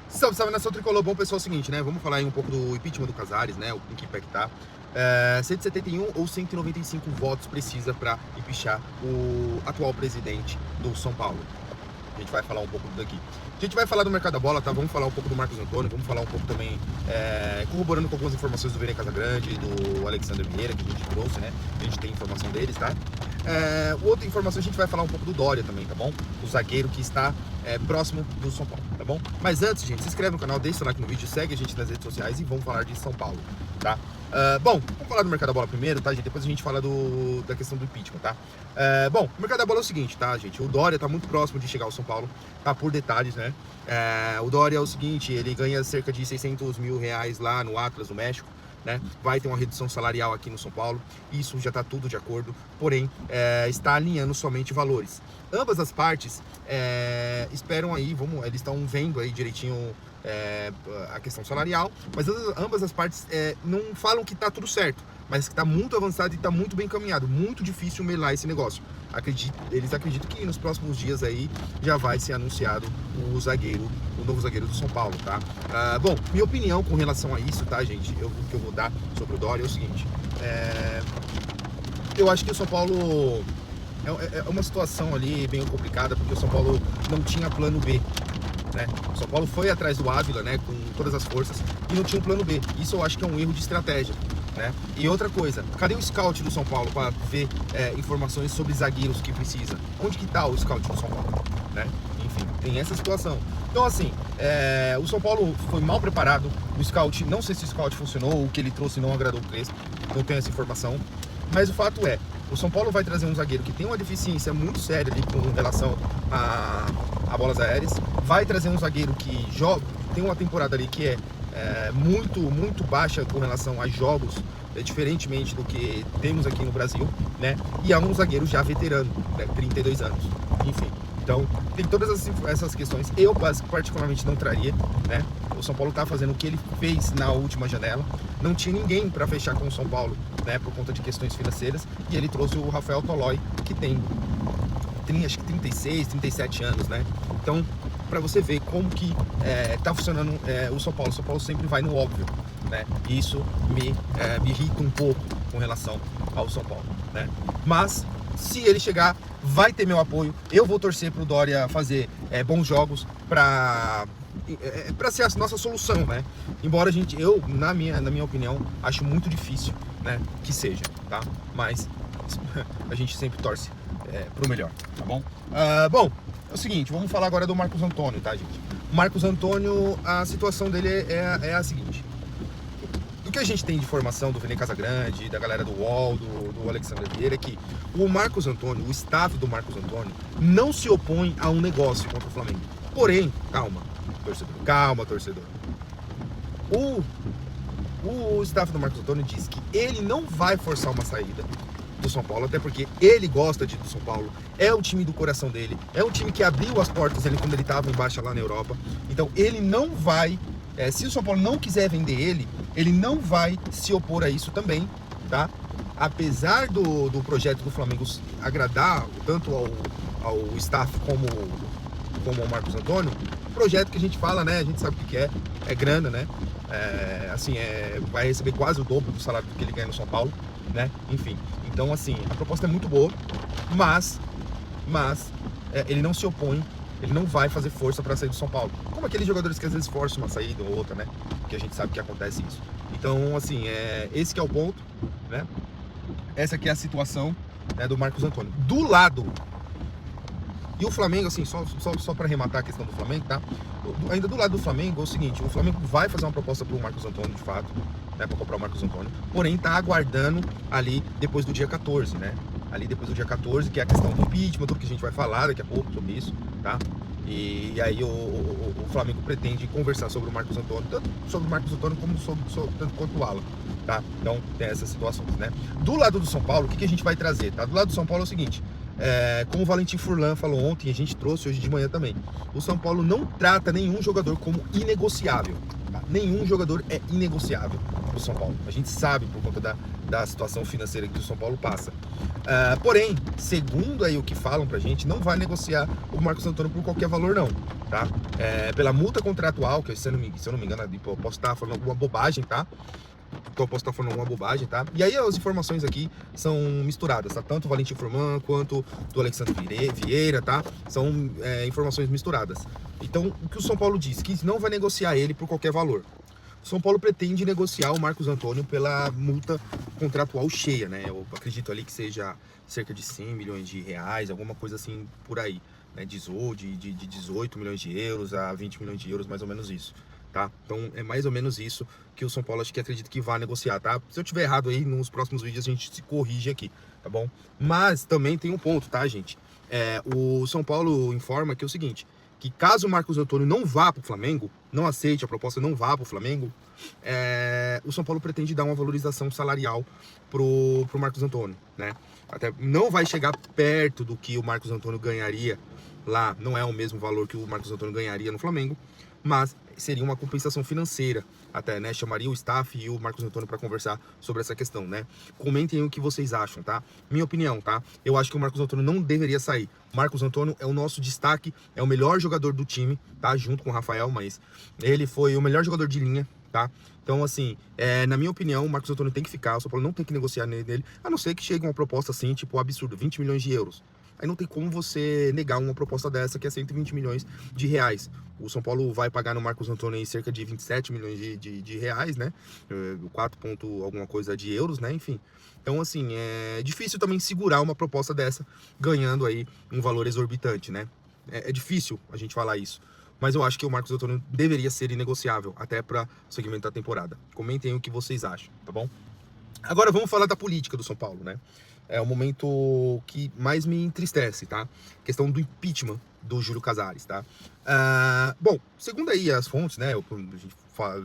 Salve, salve, nação tricolor. Bom, pessoal, é o seguinte, né? Vamos falar aí um pouco do impeachment do Casares, né? Em que pé que tá. 171 ou 195 votos precisa para impeachar o atual presidente do São Paulo. A gente vai falar um pouco daqui. A gente vai falar do mercado da bola, tá? Vamos falar um pouco do Marcos Antônio, vamos falar um pouco também, corroborando com algumas informações do Vene Casagrande, do Alexander Vieira, que a gente trouxe, né? A gente tem informação deles, tá? Outra informação, a gente vai falar um pouco do Dória também, tá bom? O zagueiro que está próximo do São Paulo, tá bom? Mas antes, gente, se inscreve no canal, deixa o like no vídeo, segue a gente nas redes sociais e vamos falar de São Paulo, tá? Bom, vamos falar do mercado da bola primeiro, tá, gente? Depois a gente fala da questão do impeachment, tá? Bom, o mercado da bola é o seguinte, tá, gente? O Dória tá muito próximo de chegar ao São Paulo, tá por detalhes, né? O Dória é o seguinte, ele ganha cerca de 600 mil reais lá no Atlas, no México, né? Vai ter uma redução salarial aqui no São Paulo, isso já está tudo de acordo, porém está alinhando somente valores. Ambas as partes esperam aí, eles estão vendo aí direitinho a questão salarial, mas ambas as partes não falam que está tudo certo, mas que está muito avançado e está muito bem encaminhado, muito difícil melar esse negócio. Eles acreditam que nos próximos dias aí já vai ser anunciado o novo zagueiro do São Paulo, tá? Bom, minha opinião com relação a isso, tá, gente? O que eu vou dar sobre o Dória é o seguinte: eu acho que o São Paulo é uma situação ali bem complicada, porque o São Paulo não tinha plano B, né? O São Paulo foi atrás do Ávila, né, com todas as forças, e não tinha um plano B. Isso eu acho que é um erro de estratégia, né? E outra coisa, cadê o scout do São Paulo para ver informações sobre zagueiros que precisa? Onde que tá o scout do São Paulo, né? Enfim, tem essa situação. Então, assim, o São Paulo foi mal preparado. O scout, não sei se o scout funcionou, o que ele trouxe não agradou o Crespo, não tenho essa informação. Mas o fato é, o São Paulo vai trazer um zagueiro que tem uma deficiência muito séria ali com relação a bolas aéreas. Vai trazer um zagueiro que tem uma temporada ali que muito, muito baixa com relação a jogos, diferentemente do que temos aqui no Brasil, né? E é um zagueiro já veterano, né? 32 anos, enfim. Então, tem todas essas questões. Eu, particularmente, não traria, né? O São Paulo tá fazendo o que ele fez na última janela. Não tinha ninguém para fechar com o São Paulo, né? Por conta de questões financeiras. E ele trouxe o Rafael Tolói, que tem acho que 36, 37 anos, né? Então, para você ver como que tá funcionando o São Paulo. O São Paulo sempre vai no óbvio, né? E isso me irrita um pouco com relação ao São Paulo, né? Mas, se ele chegar, vai ter meu apoio. Eu vou torcer pro Dória fazer bons jogos para ser a nossa solução, né? Embora eu, na minha opinião, acho muito difícil, né, que seja, tá? Mas a gente sempre torce pro melhor, tá bom? Bom, é o seguinte, vamos falar agora do Marcos Antônio, tá, gente? O Marcos Antônio, a situação dele é a seguinte. O que a gente tem de informação do Vene Casagrande, da galera do UOL, do Alexander Vieira, é que o Marcos Antônio, o staff do Marcos Antônio, não se opõe a um negócio contra o Flamengo. Porém, calma, torcedor. O staff do Marcos Antônio diz que ele não vai forçar uma saída do São Paulo, até porque ele gosta do São Paulo, é o time do coração dele, é um time que abriu as portas ele quando ele estava embaixo lá na Europa. Então ele não vai, se o São Paulo não quiser vender ele não vai se opor a isso também, tá? Apesar do projeto do Flamengo agradar tanto ao staff como ao Marcos Antônio, projeto que a gente fala, né? A gente sabe o que é grana, né? Vai receber quase o dobro do salário que ele ganha no São Paulo, né? Enfim, então assim, a proposta é muito boa, mas ele não se opõe, ele não vai fazer força para sair do São Paulo, como aqueles jogadores que às vezes forçam uma saída ou outra, né? Que a gente sabe que acontece isso. Então, assim, esse que é o ponto, né? Essa aqui é a situação, né, do Marcos Antônio. Do lado. E o Flamengo, assim, só para arrematar a questão do Flamengo, tá? Ainda do lado do Flamengo é o seguinte: o Flamengo vai fazer uma proposta pro Marcos Antônio, de fato, né? Para comprar o Marcos Antônio. Porém, tá aguardando ali depois do dia 14, né? Ali depois do dia 14, que é a questão do impeachment, tudo que a gente vai falar daqui a pouco sobre isso, tá? E aí o Flamengo pretende conversar sobre o Marcos Antônio, tanto sobre o Marcos Antônio como tanto quanto o Alan, tá? Então tem essas situações, né? Do lado do São Paulo, o que a gente vai trazer, tá? Do lado do São Paulo é o seguinte: como o Valentim Furlan falou ontem, a gente trouxe hoje de manhã também, o São Paulo não trata nenhum jogador como inegociável, Tá? Nenhum jogador é inegociável pro São Paulo. A gente sabe por conta da situação financeira que o São Paulo passa. Porém, segundo aí o que falam pra gente, não vai negociar o Marcos Antônio por qualquer valor não, tá? Pela multa contratual, que se eu não me engano, eu posso estar falando alguma bobagem, tá? Então eu posso estar falando alguma bobagem, tá? E aí as informações aqui são misturadas, tá? Tanto o Valentim Furman quanto do Alexandre Vieira, tá? São informações misturadas. Então, o que o São Paulo diz? Que não vai negociar ele por qualquer valor. O São Paulo pretende negociar o Marcos Antônio pela multa contratual cheia, né? Eu acredito ali que seja cerca de 100 milhões de reais, alguma coisa assim por aí, né? De 18 milhões de euros a 20 milhões de euros, mais ou menos isso. Tá? Então é mais ou menos isso que o São Paulo acho que acredita que vai negociar, tá? Se eu tiver errado aí, nos próximos vídeos a gente se corrige aqui, tá bom? Mas também tem um ponto, tá, gente? O São Paulo informa que é o seguinte, que caso o Marcos Antônio não vá pro Flamengo, não aceite a proposta, não vá pro Flamengo, o São Paulo pretende dar uma valorização salarial pro Marcos Antônio, né? Até não vai chegar perto do que o Marcos Antônio ganharia lá, não é o mesmo valor que o Marcos Antônio ganharia no Flamengo, mas seria uma compensação financeira, até, né? Chamaria o staff e o Marcos Antônio para conversar sobre essa questão, né? Comentem o que vocês acham, tá? Minha opinião, tá? Eu acho que o Marcos Antônio não deveria sair. Marcos Antônio é o nosso destaque, é o melhor jogador do time, tá? Junto com o Rafael, mas ele foi o melhor jogador de linha, tá? Então, assim, na minha opinião, o Marcos Antônio tem que ficar, o São Paulo não tem que negociar nele, a não ser que chegue uma proposta assim, tipo, absurdo, 20 milhões de euros. Aí não tem como você negar uma proposta dessa que é 120 milhões de reais. O São Paulo vai pagar no Marcos Antônio aí cerca de 27 milhões de reais, né? 4 ponto alguma coisa de euros, né? Enfim. Então, assim, é difícil também segurar uma proposta dessa ganhando aí um valor exorbitante, né? É difícil a gente falar isso. Mas eu acho que o Marcos Antônio deveria ser inegociável até para o segmento da temporada. Comentem o que vocês acham, tá bom? Agora vamos falar da política do São Paulo, né? É o momento que mais me entristece, tá? Questão do impeachment do Júlio Casares, tá? Bom, segundo aí as fontes, né? A gente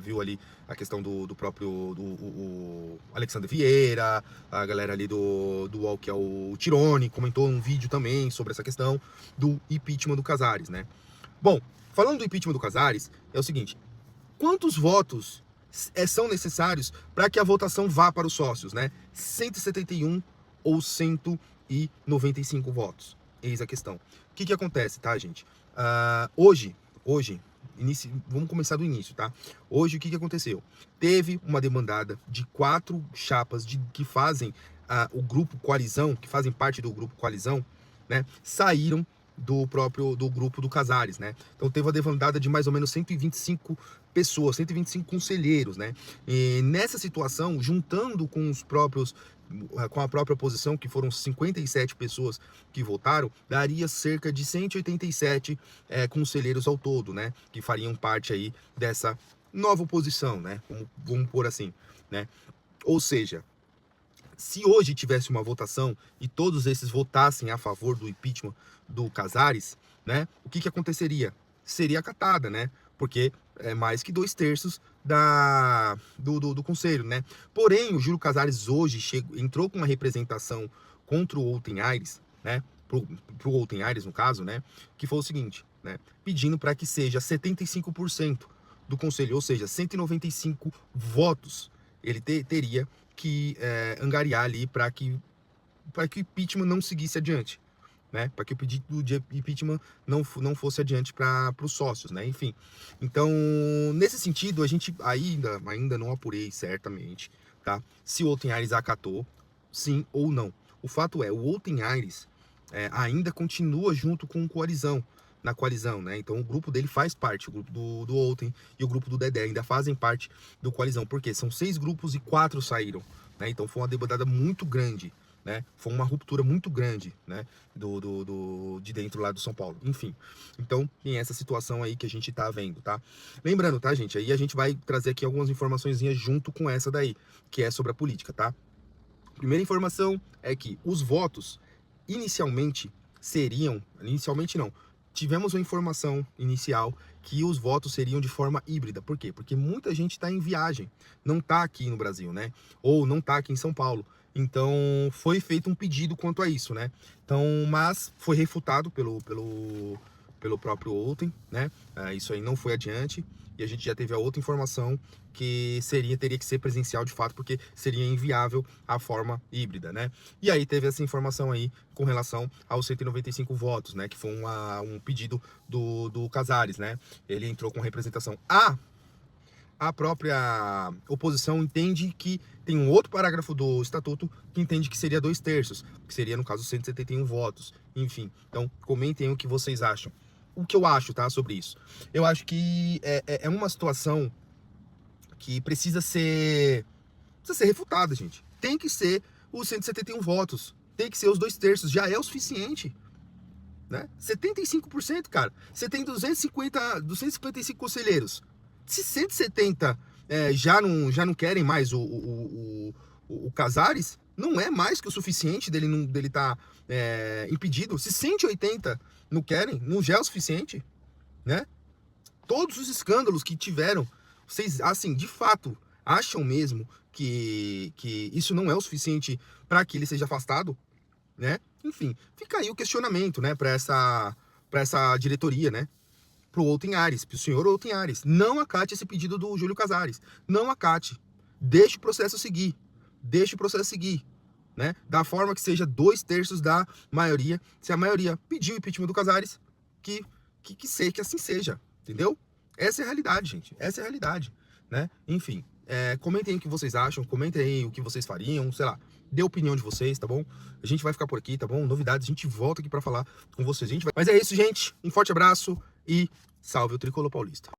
viu ali a questão do próprio o Alexandre Vieira, a galera ali do UOL, que é o Tirone, comentou um vídeo também sobre essa questão do impeachment do Casares, né? Bom, falando do impeachment do Casares, é o seguinte, quantos votos são necessários para que a votação vá para os sócios, né? 171 ou 195 votos? Eis a questão. O que acontece, tá, gente? Hoje, vamos começar do início, tá? Hoje, o que aconteceu? Teve uma demandada de 4 chapas que fazem o grupo Coalizão, que fazem parte do grupo Coalizão, né? Saíram do grupo do Casares, né? Então teve uma demandada de mais ou menos 125 pessoas, 125 conselheiros, né? E nessa situação, juntando com a própria oposição, que foram 57 pessoas que votaram, daria cerca de 187 conselheiros ao todo, né? Que fariam parte aí dessa nova oposição, né? Vamos pôr assim, né? Ou seja, se hoje tivesse uma votação e todos esses votassem a favor do impeachment do Casares, né? O que aconteceria? Seria acatada, né? Porque é mais que 2/3 do conselho, né? Porém, o Júlio Casares hoje entrou com uma representação contra o Outen Aires, né? Pro Outen Aires, no caso, né? Que foi o seguinte, né? Pedindo para que seja 75% do conselho, ou seja, 195 votos ele teria que angariar ali para que o impeachment não seguisse adiante, né? Para que o pedido de impeachment não fosse adiante para os sócios, né? Enfim, então nesse sentido a gente ainda não apurei certamente, tá? Se o Outen Aires acatou, sim ou não. O fato é, o Outen Aires ainda continua junto com na coalizão, né? Então o grupo dele faz parte, o grupo do Outen e o grupo do Dedé ainda fazem parte do coalizão, porque são 6 grupos e 4 saíram, né? Então foi uma debandada muito grande, né? Foi uma ruptura muito grande, né? De dentro lá do São Paulo. Enfim, então tem essa situação aí que a gente tá vendo, tá? Lembrando, tá, gente? Aí a gente vai trazer aqui algumas informações junto com essa daí, que é sobre a política, tá? Primeira informação é que os votos inicialmente não. Tivemos uma informação inicial que os votos seriam de forma híbrida. Por quê? Porque muita gente está em viagem, não está aqui no Brasil, né? Ou não está aqui em São Paulo. Então, foi feito um pedido quanto a isso, né? Então, mas foi refutado pelo próprio Outen, né? Isso aí não foi adiante. E a gente já teve a outra informação que teria que ser presencial de fato, porque seria inviável a forma híbrida, né? E aí teve essa informação aí com relação aos 195 votos, né? Que foi um pedido do Casares, né? Ele entrou com representação. A própria oposição entende que tem um outro parágrafo do estatuto que entende que seria 2/3, que seria, no caso, 171 votos. Enfim, então comentem o que vocês acham. O que eu acho, tá, sobre isso? Eu acho que é uma situação que precisa ser refutada, gente. Tem que ser os 171 votos. Tem que ser os 2/3. Já é o suficiente. Né? 75%, cara. Você tem 255 conselheiros. Se 170 já não querem mais o Casares, não é mais que o suficiente dele tá impedido. Se 180 não querem, não já é o suficiente, né? Todos os escândalos que tiveram, vocês, assim, de fato, acham mesmo que isso não é o suficiente para que ele seja afastado, né? Enfim, fica aí o questionamento, né, para essa diretoria, né? Pro Outen Ares, pro senhor Outen Ares. Não acate esse pedido do Júlio Casares. Não acate. Deixe o processo seguir. Deixe o processo seguir. Né? Da forma que seja 2/3 da maioria. Se a maioria pediu o impeachment do Casares, que assim seja. Entendeu? Essa é a realidade, gente. Essa é a realidade. Né? Enfim, comentem aí o que vocês acham. Comentem aí o que vocês fariam. Sei lá. Dê a opinião de vocês, tá bom? A gente vai ficar por aqui, tá bom? Novidades, a gente volta aqui pra falar com vocês. Mas é isso, gente. Um forte abraço e salve o Tricolor Paulista.